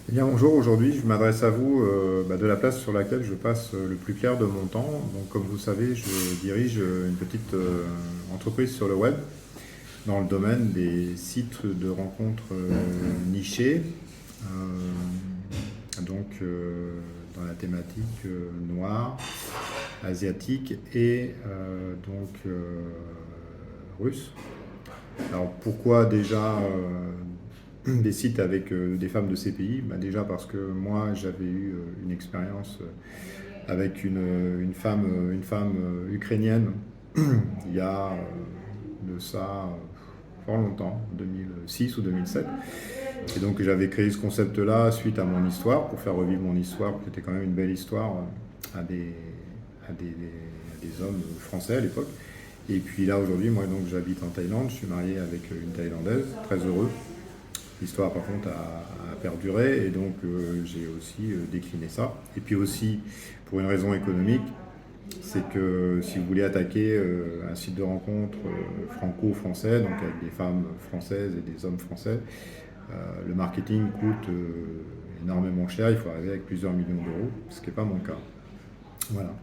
Eh bien, bonjour, aujourd'hui je m'adresse à vous de la place sur laquelle je passe le plus clair de mon temps. Donc, comme vous savez, je dirige une petite entreprise sur le web dans le domaine des sites de rencontres nichés, dans la thématique noire, asiatique et russe. Alors pourquoi déjà des sites avec des femmes de ces pays? Déjà parce que moi j'avais eu une expérience avec une femme ukrainienne il y a de ça fort longtemps, 2006 ou 2007. Et donc j'avais créé ce concept-là suite à mon histoire, pour faire revivre mon histoire, qui était quand même une belle histoire à des, à des hommes français à l'époque. Et puis là aujourd'hui, moi donc j'habite en Thaïlande, je suis marié avec une Thaïlandaise, très heureux. L'histoire par contre a perduré et donc j'ai aussi décliné ça. Et puis aussi pour une raison économique, c'est que si vous voulez attaquer un site de rencontre franco-français, donc avec des femmes françaises et des hommes français, le marketing coûte énormément cher, il faut arriver avec plusieurs millions d'euros, ce qui n'est pas mon cas. Voilà.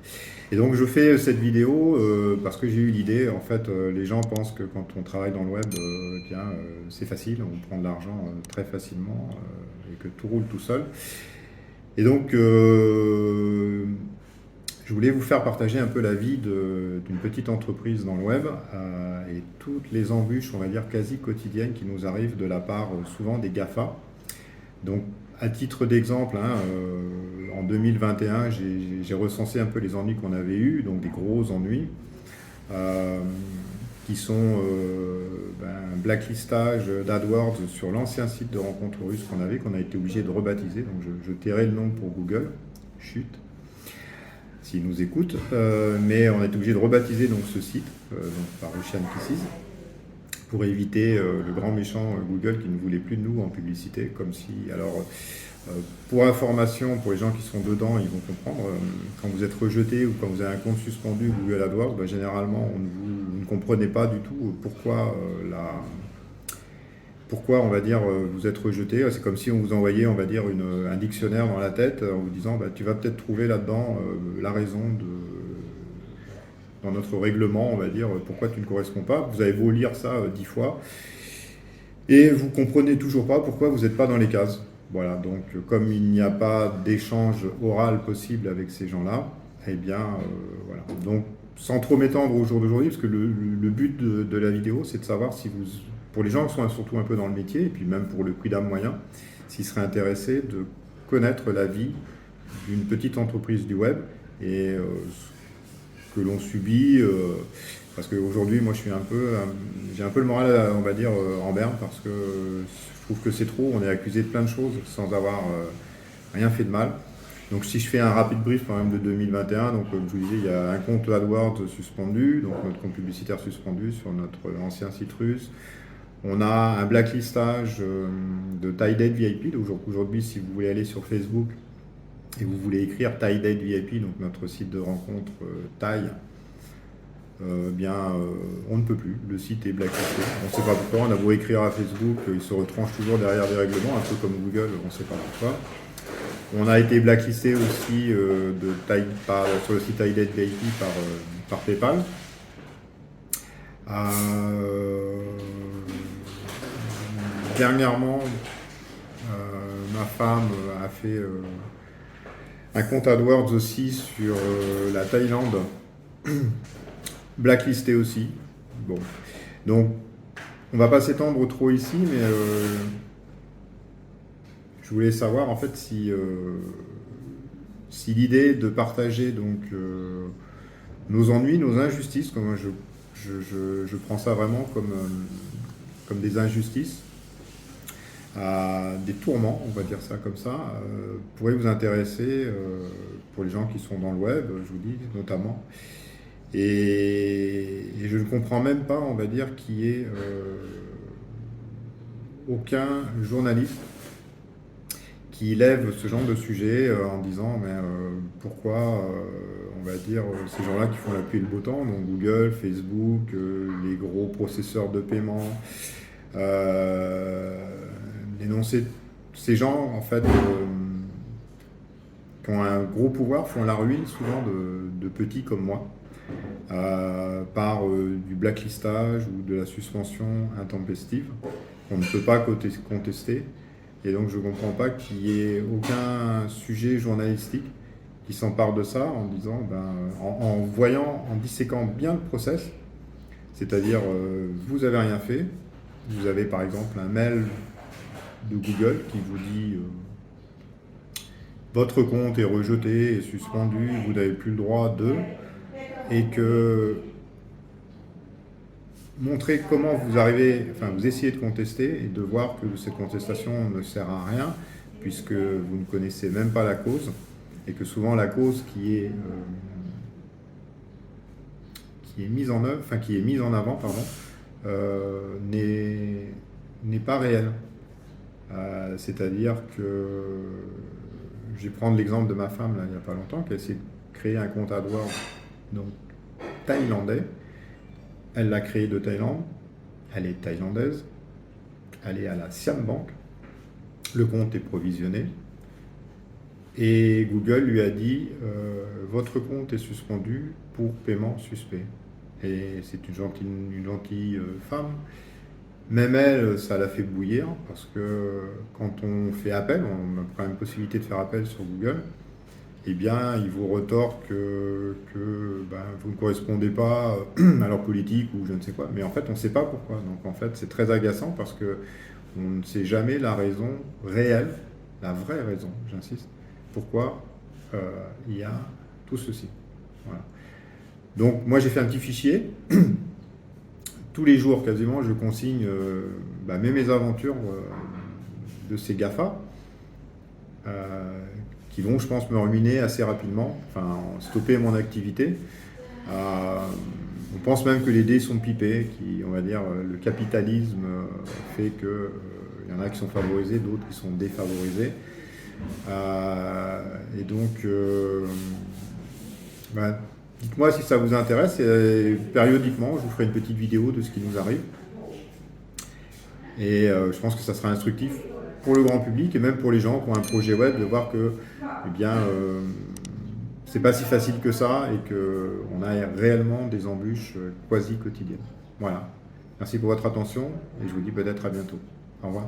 Et donc je fais cette vidéo parce que j'ai eu l'idée, en fait, les gens pensent que quand on travaille dans le web, c'est facile, on prend de l'argent très facilement et que tout roule tout seul. Et donc je voulais vous faire partager un peu la vie d'une petite entreprise dans le web et toutes les embûches, on va dire quasi quotidiennes qui nous arrivent de la part souvent des GAFA. Donc, à titre d'exemple, en 2021, j'ai recensé un peu les ennuis qu'on avait eus, donc des gros ennuis, euh, qui sont un blacklistage d'AdWords sur l'ancien site de rencontre russe qu'on a été obligé de rebaptiser. Donc, je tairai le nom pour Google, chut, s'ils nous écoutent. Mais on a été obligé de rebaptiser donc, ce site, donc, par Russian Kisses, pour éviter le grand méchant Google qui ne voulait plus de nous en publicité, comme si... Alors, pour information, pour les gens qui sont dedans, ils vont comprendre, quand vous êtes rejeté ou quand vous avez un compte suspendu Google AdWords, généralement, vous ne comprenez pas du tout pourquoi on va dire, vous êtes rejeté. C'est comme si on vous envoyait, on va dire, un dictionnaire dans la tête en vous disant, tu vas peut-être trouver là-dedans la raison dans notre règlement, on va dire, pourquoi tu ne corresponds pas. Vous avez beau lire ça 10 fois, et vous comprenez toujours pas pourquoi vous n'êtes pas dans les cases. Voilà, donc comme il n'y a pas d'échange oral possible avec ces gens-là, eh bien, voilà. Donc, sans trop m'étendre au jour d'aujourd'hui, parce que le but de la vidéo, c'est de savoir si vous, pour les gens qui sont surtout un peu dans le métier, et puis même pour le quidam moyen, s'ils seraient intéressés de connaître la vie d'une petite entreprise du web et ce que l'on subit. Parce qu'aujourd'hui, moi, j'ai un peu le moral, on va dire, en berne, parce que je trouve que c'est trop. On est accusé de plein de choses sans avoir rien fait de mal. Donc, si je fais un rapide brief quand même de 2021, donc comme je vous disais, il y a un compte AdWords suspendu, donc notre compte publicitaire suspendu sur notre ancien site russe. On a un blacklistage de TiDate VIP. Donc, aujourd'hui, si vous voulez aller sur Facebook et vous voulez écrire TiDate VIP, donc notre site de rencontre Thai, on ne peut plus. Le site est blacklisté. On ne sait pas pourquoi. On a beau écrire à Facebook, il se retranche toujours derrière des règlements, un peu comme Google, on ne sait pas pourquoi. On a été blacklisté aussi sur le site TiDate VIP par PayPal. Dernièrement, ma femme a fait un compte AdWords aussi sur la Thaïlande, blacklisté aussi. Bon, donc on va pas s'étendre trop ici, mais je voulais savoir en fait si l'idée de partager donc nos ennuis, nos injustices, comme je prends ça vraiment comme des injustices, des tourments, on va dire ça comme ça, pourrait vous intéresser pour les gens qui sont dans le web, je vous dis notamment. Et je ne comprends même pas, on va dire, qu'il y ait aucun journaliste qui lève ce genre de sujet en disant mais pourquoi on va dire ces gens-là qui font la pluie et le beau temps, donc Google, Facebook, les gros processeurs de paiement, d'énoncer ces gens, en fait, qui ont un gros pouvoir, font la ruine souvent de petits comme moi, par du blacklistage ou de la suspension intempestive qu'on ne peut pas contester. Et donc je ne comprends pas qu'il y ait aucun sujet journalistique qui s'empare de ça en disant, en voyant, en disséquant bien le process, c'est-à-dire vous n'avez rien fait, vous avez par exemple un mail de Google qui vous dit votre compte est rejeté, est suspendu, vous n'avez plus le droit de, et que montrer comment vous arrivez, enfin vous essayez de contester et de voir que cette contestation ne sert à rien puisque vous ne connaissez même pas la cause et que souvent la cause qui est mise en œuvre, enfin qui est mise en avant, pardon, n'est pas réelle. C'est-à-dire que je vais prendre l'exemple de ma femme là, il n'y a pas longtemps qui a essayé de créer un compte AdWords donc thaïlandais. Elle l'a créé de Thaïlande, elle est thaïlandaise, elle est à la Siam Bank, le compte est provisionné et Google lui a dit votre compte est suspendu pour paiement suspect. Et c'est une gentille femme. Même elle, ça l'a fait bouillir parce que quand on fait appel, on a quand même possibilité de faire appel sur Google, eh bien, ils vous retorquent que vous ne correspondez pas à leur politique ou je ne sais quoi. Mais en fait, on ne sait pas pourquoi. Donc en fait, c'est très agaçant parce que on ne sait jamais la raison réelle, la vraie raison, j'insiste, pourquoi il y a tout ceci. Voilà. Donc moi, j'ai fait un petit fichier. Tous les jours, quasiment, je consigne mes mésaventures de ces GAFA. Qui vont, je pense, me ruiner assez rapidement, enfin, stopper mon activité. On pense même que les dés sont pipés, on va dire, le capitalisme fait que y en a qui sont favorisés, d'autres qui sont défavorisés. Et donc, dites-moi si ça vous intéresse, et périodiquement, je vous ferai une petite vidéo de ce qui nous arrive. Et je pense que ça sera instructif pour le grand public et même pour les gens qui ont un projet web de voir que c'est pas si facile que ça et qu'on a réellement des embûches quasi quotidiennes. Voilà. Merci pour votre attention et je vous dis peut-être à bientôt. Au revoir.